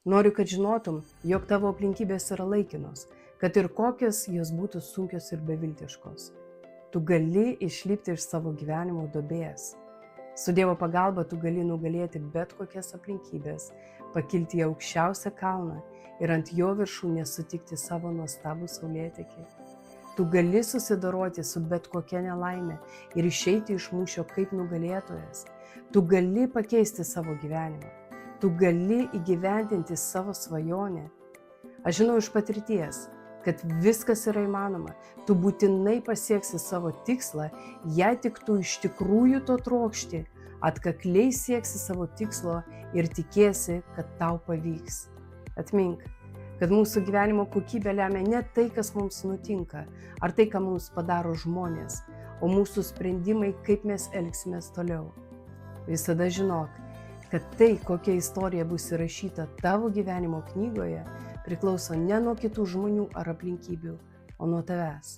Noriu, kad žinotum, jog tavo aplinkybės yra laikinos, kad ir kokios jos būtų sunkios ir beviltiškos. Tu gali išlipti iš savo gyvenimo duobės. Su Dievo pagalba tu gali nugalėti bet kokias aplinkybės, pakilti į aukščiausią kalną ir ant jo viršūnės sutikti savo nuostabų saulėtekį. Tu gali susidoroti su bet kokia nelaime ir išeiti iš mūšio kaip nugalėtojas. Tu gali pakeisti savo gyvenimą. Tu gali įgyvendinti savo svajonę. Aš žinau iš patirties, kad viskas yra įmanoma. Tu būtinai pasieksi savo tikslą, jei tik tu iš tikrųjų to trokšti, atkakliai sieksi savo tikslo ir tikėsi, kad tau pavyks. Atmink, kad mūsų gyvenimo kokybė lemia ne tai, kas mums nutinka, ar tai, ką mums padaro žmonės, o mūsų sprendimai, kaip mes elgsimės toliau. Visada žinok, kad tai, kokia istorija bus įrašyta tavo gyvenimo knygoje, priklauso ne nuo kitų žmonių ar aplinkybių, o nuo tavęs.